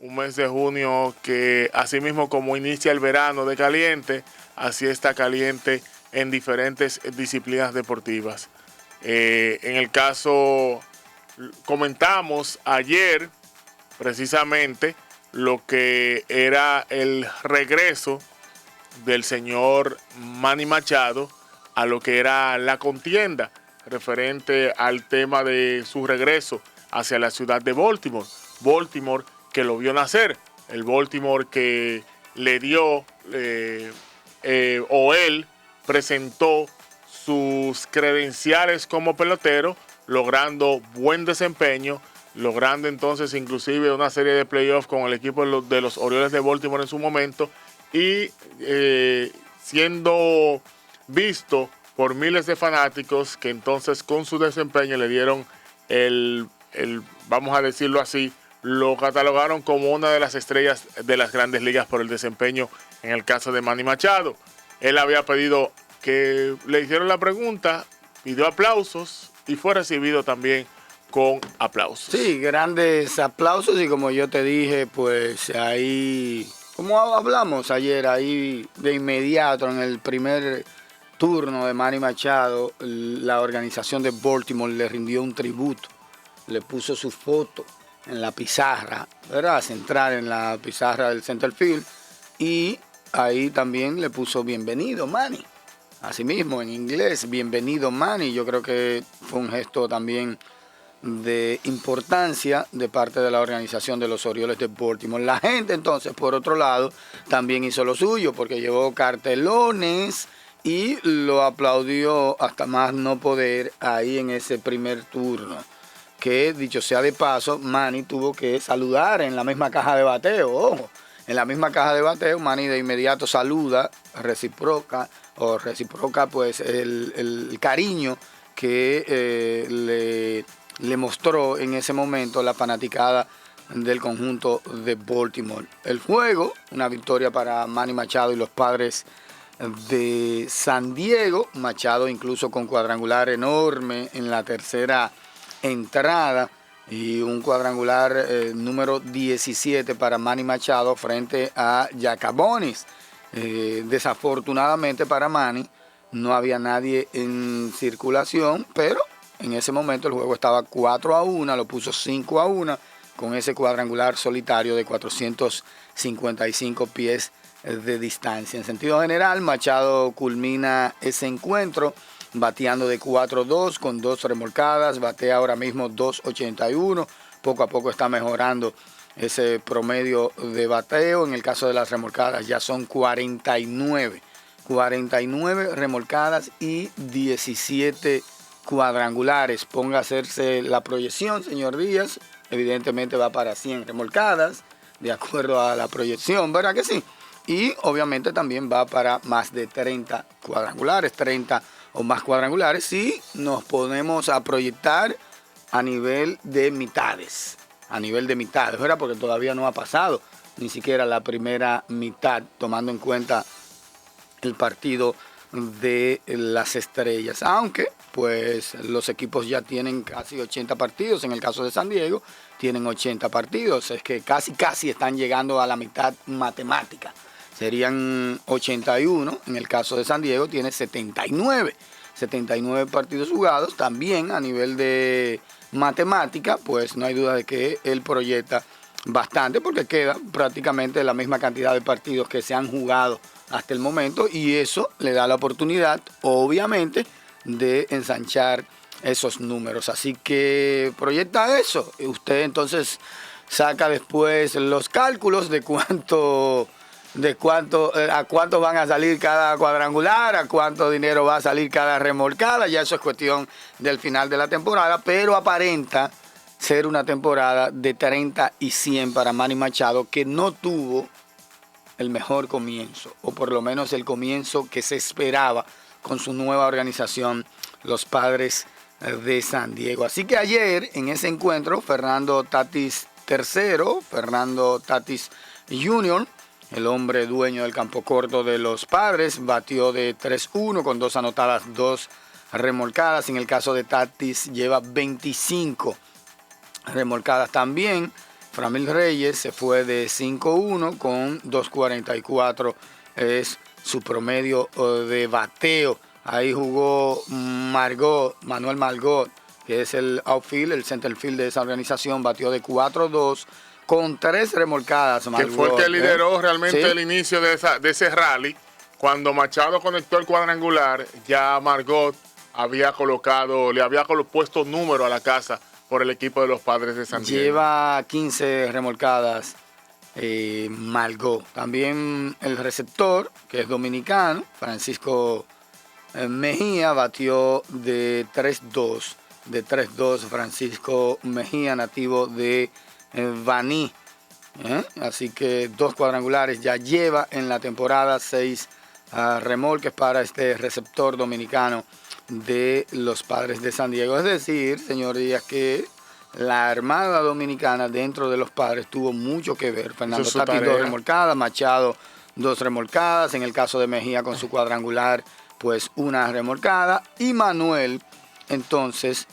un mes de junio que así mismo como inicia el verano de caliente, así está caliente en diferentes disciplinas deportivas. En el caso, comentamos ayer precisamente lo que era el regreso del señor Manny Machado a lo que era la contienda referente al tema de su regreso hacia la ciudad de Baltimore. Baltimore que lo vio nacer, el Baltimore que le dio o él presentó sus credenciales como pelotero, logrando buen desempeño, logrando entonces inclusive una serie de playoffs con el equipo de los Orioles de Baltimore en su momento y siendo visto por miles de fanáticos que entonces con su desempeño le dieron vamos a decirlo así, lo catalogaron como una de las estrellas de las grandes ligas por el desempeño en el caso de Manny Machado. Él había pedido que le hicieron la pregunta, pidió aplausos y fue recibido también con aplausos. Sí, grandes aplausos y como yo te dije, pues ahí, como hablamos ayer, ahí de inmediato en el primer turno de Manny Machado, la organización de Baltimore le rindió un tributo, le puso su foto en la pizarra, ¿verdad? Central en la pizarra del center field y ahí también le puso bienvenido Manny. Asimismo, en inglés, bienvenido Manny. Yo creo que fue un gesto también de importancia de parte de la organización de los Orioles de Baltimore. La gente entonces, por otro lado, también hizo lo suyo porque llevó cartelones y lo aplaudió hasta más no poder ahí en ese primer turno. Que dicho sea de paso, Manny tuvo que saludar en la misma caja de bateo, ojo. En la misma caja de bateo, Manny de inmediato saluda, reciproca pues el cariño que le mostró en ese momento la fanaticada del conjunto de Baltimore. El juego, una victoria para Manny Machado y los Padres de San Diego. Machado incluso con cuadrangular enorme en la tercera entrada y un cuadrangular número 17 para Manny Machado frente a Jacabonis. Desafortunadamente para Manny no había nadie en circulación, pero en ese momento el juego estaba 4-1, lo puso 5-1 con ese cuadrangular solitario de 455 pies de distancia. En sentido general, Machado culmina ese encuentro bateando de 4-2 con 2 remolcadas, batea ahora mismo 2.81, poco a poco está mejorando ese promedio de bateo. En el caso de las remolcadas ya son 49 remolcadas y 17 cuadrangulares. Ponga a hacerse la proyección, señor Díaz, evidentemente va para 100 remolcadas, de acuerdo a la proyección, ¿verdad que sí? Y obviamente también va para más de 30 cuadrangulares, 30 o más cuadrangulares, si nos ponemos a proyectar a nivel de mitades, ¿verdad? Porque todavía no ha pasado ni siquiera la primera mitad, tomando en cuenta el partido de las estrellas, aunque pues los equipos ya tienen casi 80 partidos, en el caso de San Diego tienen 80 partidos, es que casi están llegando a la mitad matemática. Serían 81, en el caso de San Diego tiene 79 partidos jugados. También a nivel de matemática, pues no hay duda de que él proyecta bastante porque queda prácticamente la misma cantidad de partidos que se han jugado hasta el momento y eso le da la oportunidad, obviamente, de ensanchar esos números. Así que proyecta eso. Usted entonces saca después los cálculos de a cuánto van a salir cada cuadrangular, a cuánto dinero va a salir cada remolcada. Ya eso es cuestión del final de la temporada, pero aparenta ser una temporada de 30 y 100 para Manny Machado, que no tuvo el mejor comienzo, o por lo menos el comienzo que se esperaba con su nueva organización, los Padres de San Diego. Así que ayer en ese encuentro, Fernando Tatis III, Fernando Tatis Jr., el hombre dueño del campo corto de los Padres, batió de 3-1 con 2 anotadas, 2 remolcadas. En el caso de Tatis lleva 25 remolcadas también. Framil Reyes se fue de 5-1 con 2.44 es su promedio de bateo. Ahí jugó Manuel Margot, que es el outfield, el center field de esa organización, batió de 4-2 con 3 remolcadas. Que fue el que lideró realmente ¿Sí? el inicio de ese rally. Cuando Machado conectó el cuadrangular, ya Margot le había puesto número a la casa por el equipo de los Padres de San Diego. Lleva 15 remolcadas Margot. También el receptor, que es dominicano, Francisco Mejía, batió de 3-2. De 3-2, Francisco Mejía, nativo de Baní. Así que 2 cuadrangulares ya lleva en la temporada, 6 remolques para este receptor dominicano de los Padres de San Diego. Es decir, señorías, que la Armada Dominicana dentro de los Padres tuvo mucho que ver. Fernando Tatis 2 remolcadas, Machado 2 remolcadas, en el caso de Mejía con su cuadrangular, pues 1 remolcada, y Manuel entonces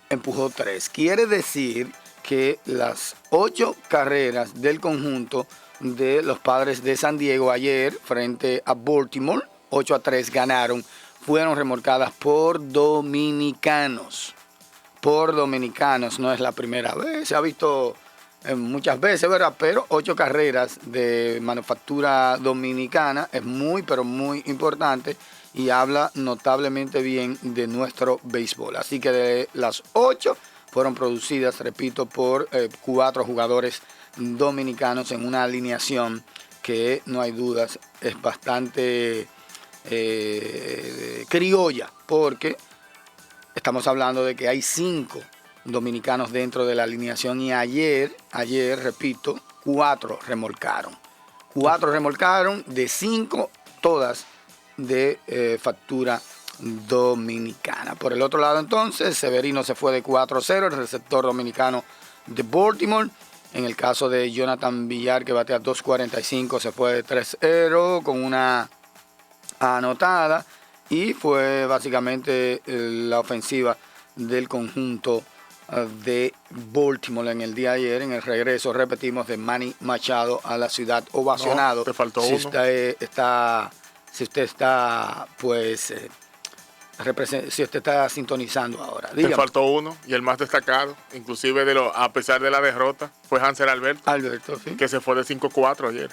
empujó 3. Quiere decir que las 8 carreras del conjunto de los Padres de San Diego ayer frente a Baltimore, 8-3 ganaron, fueron remolcadas por dominicanos. Por dominicanos, no es la primera vez, se ha visto muchas veces, ¿verdad? Pero 8 carreras de manufactura dominicana es muy, pero muy importante y habla notablemente bien de nuestro béisbol. Así que de las 8 fueron producidas, repito, por 4 jugadores dominicanos en una alineación que no hay dudas es bastante criolla, porque estamos hablando de que hay 5 dominicanos dentro de la alineación y ayer, repito, 4 remolcaron. 4 remolcaron, de 5 todas de factura dominicana. Por el otro lado entonces, Severino se fue de 4-0, el receptor dominicano de Baltimore. En el caso de Jonathan Villar, que batea 2.45, se fue de 3-0 con una anotada, y fue básicamente la ofensiva del conjunto de Baltimore en el día de ayer, en el regreso, repetimos, de Manny Machado a la ciudad, ovacionado. No, te faltó si uno. Si usted está, pues, si usted está sintonizando ahora. Dígame. Te faltó uno, y el más destacado, inclusive a pesar de la derrota, fue Hanser Alberto. Alberto, sí. Que se fue de 5-4 ayer.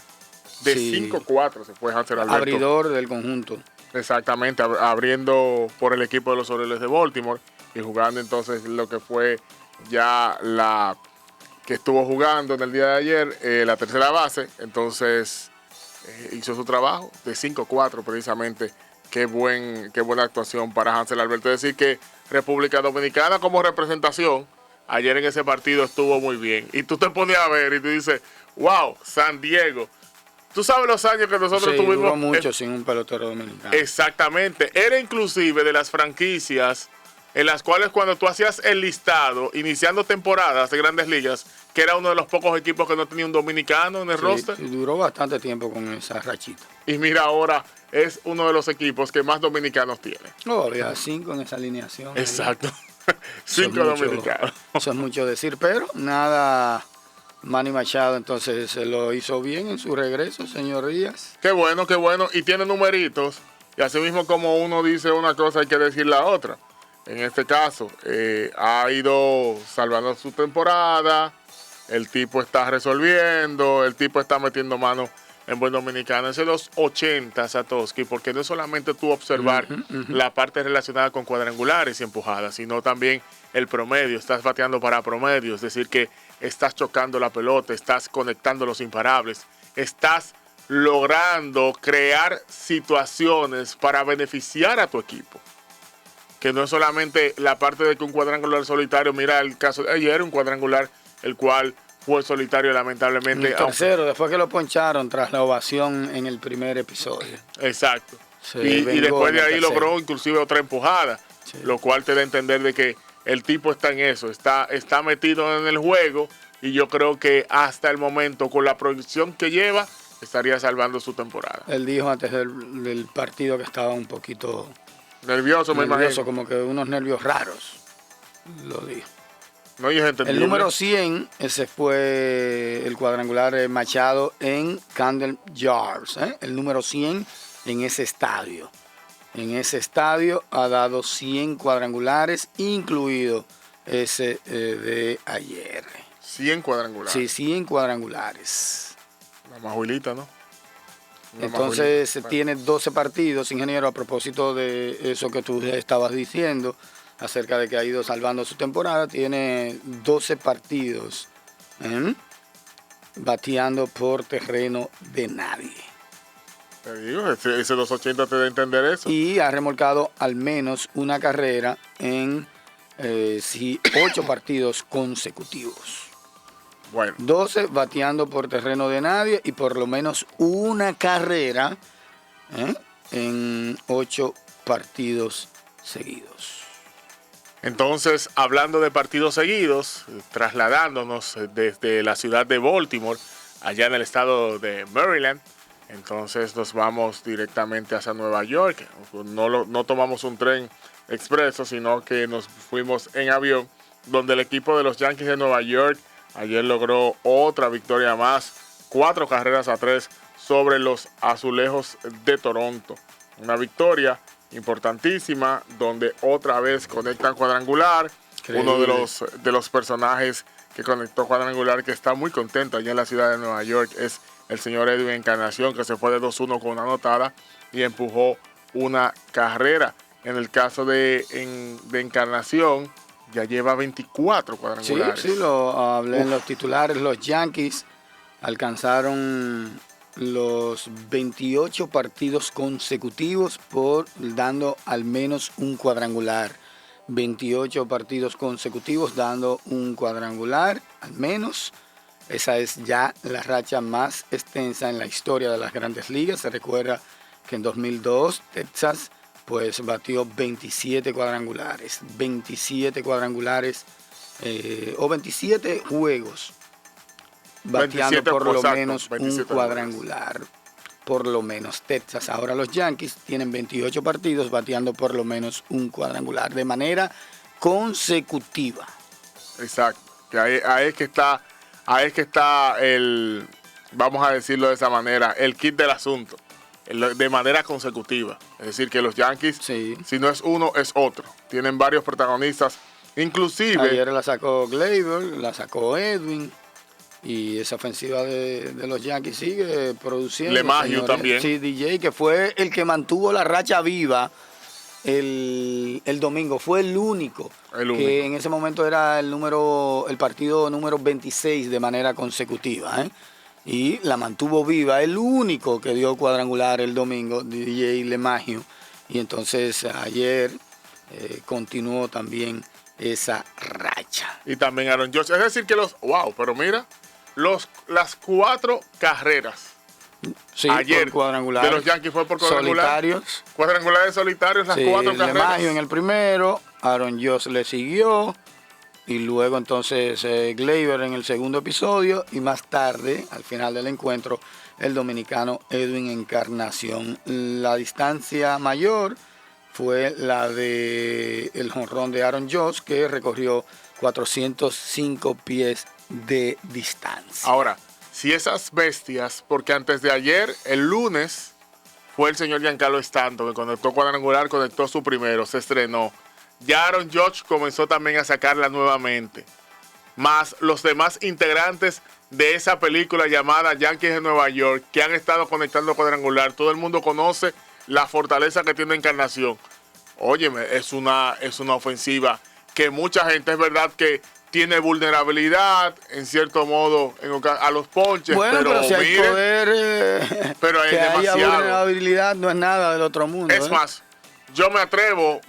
De Sí. 5-4 se fue Hanser Alberto. Abridor del conjunto. Exactamente, abriendo por el equipo de los Orioles de Baltimore y jugando entonces lo que fue ya la que estuvo jugando en el día de ayer, la tercera base. Entonces hizo su trabajo de 5-4 precisamente. Qué buena actuación para Hanser Alberto. Es decir, que República Dominicana como representación ayer en ese partido estuvo muy bien. Y tú te pones a ver y tú dices, wow, San Diego. Tú sabes los años que nosotros tuvimos. Duró mucho sin un pelotero dominicano. Exactamente. Era inclusive de las franquicias en las cuales cuando tú hacías el listado, iniciando temporadas de Grandes Ligas, que era uno de los pocos equipos que no tenía un dominicano en el roster. Duró bastante tiempo con esa rachita. Y mira, ahora es uno de los equipos que más dominicanos tiene. No, había 5 en esa alineación. Exacto. 5 dominicanos. Eso es mucho decir, pero nada. Manny Machado entonces se lo hizo bien en su regreso, señor Díaz. Qué bueno, qué bueno. Y tiene numeritos. Y así mismo como uno dice una cosa, hay que decir la otra. En este caso, ha ido salvando su temporada. El tipo está resolviendo. El tipo está metiendo mano en buen dominicano. Es de los 80, Satoshi, porque no es solamente tú observar la parte relacionada con cuadrangulares y empujadas, sino también el promedio. Estás bateando para promedio, es decir, que estás chocando la pelota, estás conectando los imparables, estás logrando crear situaciones para beneficiar a tu equipo. Que no es solamente la parte de que un cuadrangular solitario, mira el caso de ayer, un cuadrangular el cual fue solitario lamentablemente. El tercero, después que lo poncharon tras la ovación en el primer episodio. Exacto. Y después de ahí logró inclusive otra empujada, sí, lo cual te da a entender de que el tipo está en eso, está metido en el juego, y yo creo que hasta el momento, con la proyección que lleva, estaría salvando su temporada. Él dijo antes del partido que estaba un poquito nervioso, me imagino. Como que unos nervios raros, lo dijo. No, y es El entendible. número 100, ese fue el cuadrangular Machado en Camden Yards. El número 100 en ese estadio. En ese estadio ha dado 100 cuadrangulares, incluido ese de ayer. 100 cuadrangulares. Sí, 100 cuadrangulares. La majuelita, ¿no? La Entonces majuelita. tiene 12 partidos, ingeniero, a propósito de eso que tú estabas diciendo, acerca de que ha ido salvando su temporada, tiene 12 partidos bateando por terreno de nadie. Te digo, ese 280 te da a entender eso. Y ha remolcado al menos una carrera en 8 partidos consecutivos. Bueno, 12 bateando por terreno de nadie y por lo menos una carrera en 8 partidos seguidos. entonces, hablando de partidos seguidos, trasladándonos desde la ciudad de Baltimore, allá en el estado de Maryland, entonces nos vamos directamente hacia Nueva York. No tomamos un tren expreso, sino que nos fuimos en avión, donde el equipo de los Yankees de Nueva York ayer logró otra victoria más, 4-3 sobre los Azulejos de Toronto. Una victoria importantísima, donde otra vez conectan cuadrangular. Increíble. Uno de los personajes que conectó cuadrangular, que está muy contento allá en la ciudad de Nueva York, es el señor Edwin Encarnación, que se fue de 2-1 con una anotada y empujó una carrera. En el caso de Encarnación, ya lleva 24 cuadrangulares. Sí, lo hablé en los titulares. Los Yankees alcanzaron los 28 partidos consecutivos por dando al menos un cuadrangular. 28 partidos consecutivos dando un cuadrangular, al menos. Esa es ya la racha más extensa en la historia de las Grandes Ligas. Se recuerda que en 2002 Texas pues batió 27 cuadrangulares. 27 cuadrangulares o 27 juegos bateando 27, por lo exacto, menos 27 un cuadrangular. Por lo menos Texas. Ahora los Yankees tienen 28 partidos bateando por lo menos un cuadrangular de manera consecutiva. Exacto. Que ahí es que está el, vamos a decirlo de esa manera, el kit del asunto. De manera consecutiva. Es decir, que los Yankees, Sí. si no es uno, es otro. Tienen varios protagonistas. Inclusive, Ayer la sacó Gleyber, la sacó Edwin. Y esa ofensiva de los Yankees sigue produciendo. LeMahieu señores. también. Sí, DJ, que fue el que mantuvo la racha viva el domingo. Fue el único. Que en ese momento era el partido número 26 de manera consecutiva. Y la mantuvo viva. El único que dio cuadrangular el domingo, DJ LeMahieu. Y entonces ayer continuó también esa racha. y también Aaron Judge. Es decir, que pero mira, las 4 carreras Sí, ayer por cuadrangulares. de los Yankees fue por cuadrangular. Solitarios. Cuadrangulares solitarios, las Sí, 4 carreras. LeMahieu en el primero, Aaron Judge le siguió, y luego entonces Gleyber en el segundo episodio, y más tarde, al final del encuentro, el dominicano Edwin Encarnación. La distancia mayor fue la de el jonrón de Aaron Judge, que recorrió 405 pies de distancia. Ahora, si esas bestias, porque antes de ayer, el lunes, fue el señor Giancarlo Stanton, que conectó cuadrangular, conectó su primero, se estrenó. Ya Aaron Judge comenzó también a sacarla nuevamente. Más los demás integrantes de esa película llamada Yankees de Nueva York, que han estado conectando cuadrangular. Todo el mundo conoce la fortaleza que tiene Encarnación. Óyeme, es una ofensiva que mucha gente, es verdad que tiene vulnerabilidad, en cierto modo, a los ponches. Bueno, pero si hay mire, poder, pero es que haya demasiado. vulnerabilidad, no es nada del otro mundo. Es más, yo me atrevo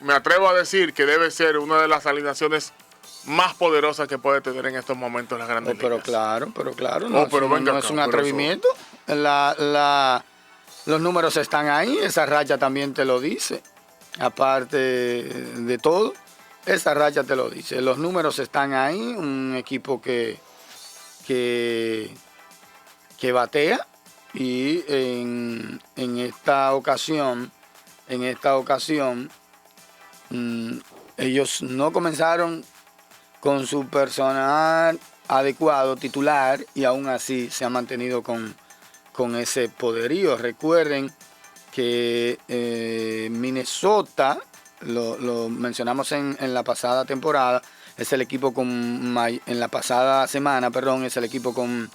a decir que debe ser una de las alineaciones más poderosas que puede tener en estos momentos las Grandes Pero Ligas. claro, No, pero venga no acá, es un pero atrevimiento. Los números están ahí, esa racha también te lo dice. Aparte de todo, esa racha te lo dice. Los números están ahí, un equipo que batea, y en esta ocasión, ellos no comenzaron con su personal adecuado, titular, y aún así se ha mantenido con ese poderío. Recuerden que Minnesota, lo mencionamos en la pasada temporada, es el equipo en la pasada semana, perdón, es el equipo con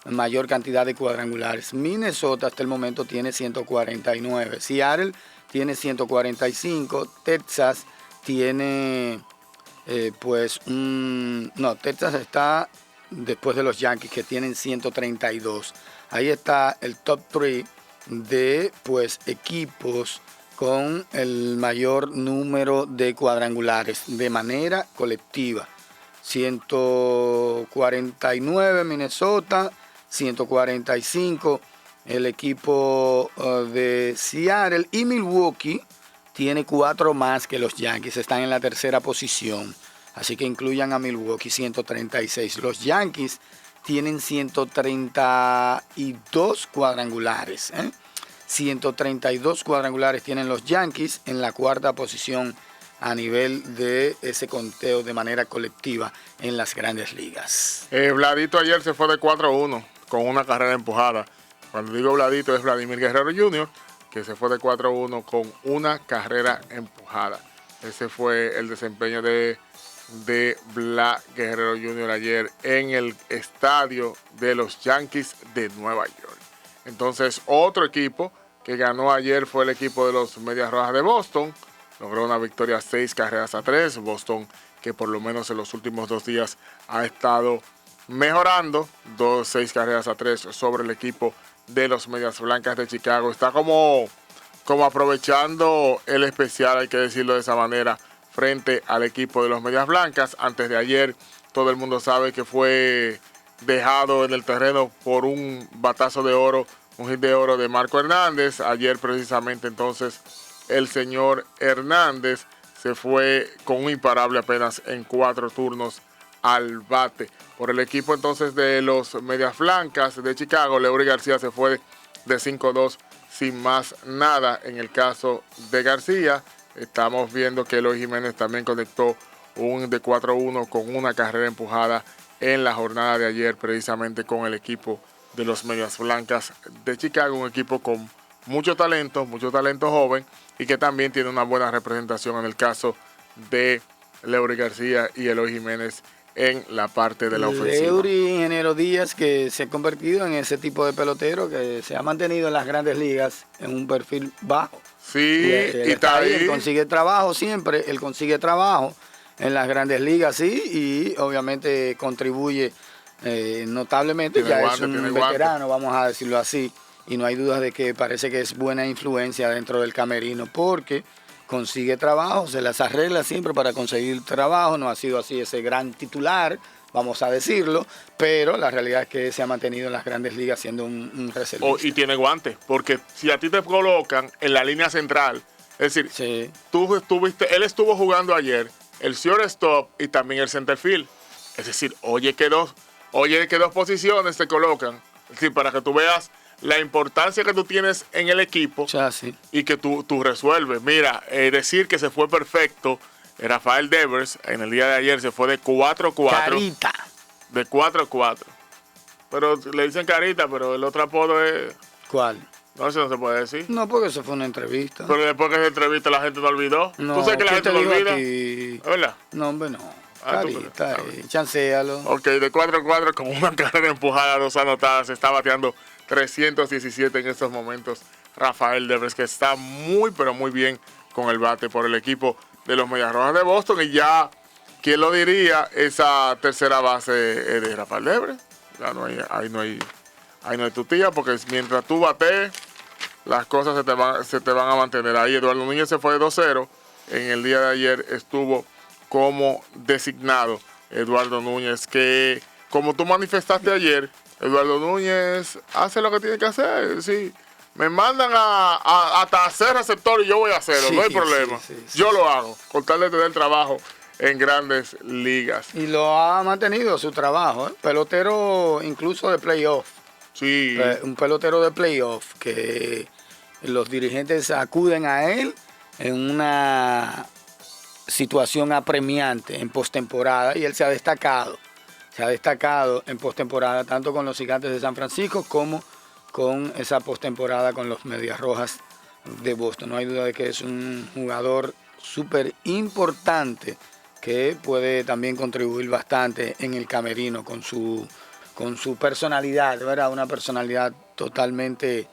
mayor cantidad de cuadrangulares. Minnesota hasta el momento tiene 149, Seattle tiene 145, Texas tiene Texas está después de los Yankees, que tienen 132. Ahí está el top 3 de equipos con el mayor número de cuadrangulares de manera colectiva. 149 Minnesota, 145 el equipo de Seattle, y Milwaukee tiene 4 más que los Yankees, están en la tercera posición. Así que incluyan a Milwaukee, 136. Los Yankees tienen 132 cuadrangulares. 132 cuadrangulares tienen los Yankees en la cuarta posición a nivel de ese conteo de manera colectiva en las grandes ligas. Vladito ayer se fue de 4-1 con una carrera empujada. Cuando digo Vladito es Vladimir Guerrero Jr., que se fue de 4-1 con una carrera empujada. Ese fue el desempeño de Vlad Guerrero Jr. ayer en el estadio de los Yankees de Nueva York. Entonces, otro equipo que ganó ayer fue el equipo de los Medias Rojas de Boston. Logró una victoria 6-3. Boston, que por lo menos en los últimos 2 días ha estado mejorando. 6-3 sobre el equipo de los Medias Blancas de Chicago. Está como aprovechando el especial, hay que decirlo de esa manera, frente al equipo de los Medias Blancas. Antes de ayer, todo el mundo sabe que fue dejado en el terreno por un batazo de oro, un hit de oro de Marco Hernández. Ayer precisamente entonces el señor Hernández se fue con un imparable apenas en 4 turnos al bate. Por el equipo entonces de los Medias Blancas de Chicago, Leury García se fue de 5-2 sin más nada. En el caso de García, estamos viendo que Eloy Jiménez también conectó un de 4-1 con una carrera empujada en la jornada de ayer, precisamente con el equipo de los Medias Blancas de Chicago, un equipo con mucho talento joven, y que también tiene una buena representación en el caso de Leury García y Eloy Jiménez en la parte de la ofensiva. Leury, ingeniero Díaz, que se ha convertido en ese tipo de pelotero que se ha mantenido en las grandes ligas en un perfil bajo. Sí, y está ahí. Él consigue trabajo siempre, él consigue trabajo en las grandes ligas, sí, y obviamente contribuye notablemente. Ya es un veterano, vamos a decirlo así, y no hay dudas de que parece que es buena influencia dentro del camerino, porque consigue trabajo, se las arregla siempre para conseguir trabajo. No ha sido así ese gran titular, vamos a decirlo, pero la realidad es que se ha mantenido en las grandes ligas siendo un reservista. Y tiene guantes, porque si a ti te colocan en la línea central, es decir, sí, él estuvo jugando ayer el shortstop y también el center field. Es decir, oye que dos posiciones te colocan, es decir, para que tú veas la importancia que tú tienes en el equipo, sí, y que tú resuelves. Mira, decir que se fue perfecto, Rafael Devers en el día de ayer se fue de 4-4. Carita. De 4-4. Pero le dicen Carita, pero el otro apodo es... ¿Cuál? No, eso no se puede decir. No, porque eso fue una entrevista. Pero después que esa entrevista la gente no olvidó. No, ¿tú sabes que la gente no olvida? ¿Verdad? No, hombre, no. Carita, tú, chancéalo. Ok, de 4-4 con una carrera empujada, 2 anotadas, se está bateando 317 en estos momentos Rafael Devers, que está muy, pero muy bien con el bate por el equipo de los Medias Rojas de Boston. Y ya, ¿quién lo diría? Esa tercera base de Rafael Devers. Ya ahí no hay tu tía, porque mientras tú batees, las cosas se te van a mantener ahí. Eduardo Núñez se fue de 2-0. En el día de ayer estuvo como designado Eduardo Núñez, que como tú manifestaste ayer, Eduardo Núñez hace lo que tiene que hacer. Sí, me mandan hasta hacer receptor y yo voy a hacerlo, sí, no hay problema. Sí. Yo lo hago, con tal de tener trabajo en grandes ligas. Y lo ha mantenido su trabajo, ¿eh? Pelotero incluso de playoff. Sí. Un pelotero de playoff que los dirigentes acuden a él en una situación apremiante en postemporada y él se ha destacado. Se ha destacado en postemporada tanto con los Gigantes de San Francisco como con esa postemporada con los Medias Rojas de Boston. No hay duda de que es un jugador súper importante que puede también contribuir bastante en el camerino con su personalidad, ¿verdad? Una personalidad totalmente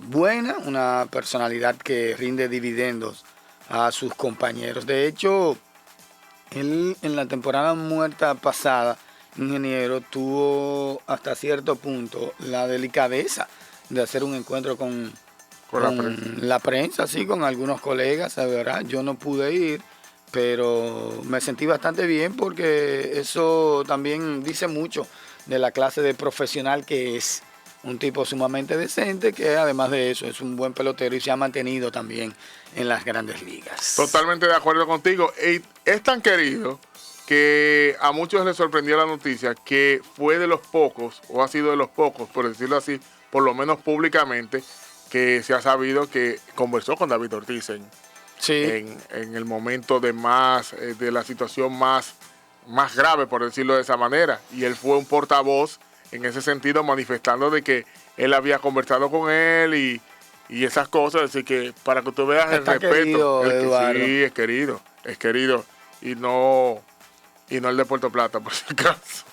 buena, una personalidad que rinde dividendos a sus compañeros. De hecho, él en la temporada muerta pasada, ingeniero, tuvo hasta cierto punto la delicadeza de hacer un encuentro con la prensa, sí, con algunos colegas, ¿verdad? Yo no pude ir, pero me sentí bastante bien porque eso también dice mucho de la clase de profesional que es. Un tipo sumamente decente que además de eso es un buen pelotero y se ha mantenido también en las grandes ligas. Totalmente de acuerdo contigo. Es tan querido que a muchos les sorprendió la noticia que fue de los pocos, o ha sido de los pocos, por decirlo así, por lo menos públicamente, que se ha sabido que conversó con David Ortiz en el momento de la situación más grave, por decirlo de esa manera. Y él fue un portavoz en ese sentido, manifestando de que él había conversado con él y esas cosas. Así que para que tú veas el respeto, sí, es querido y no el de Puerto Plata, por si acaso.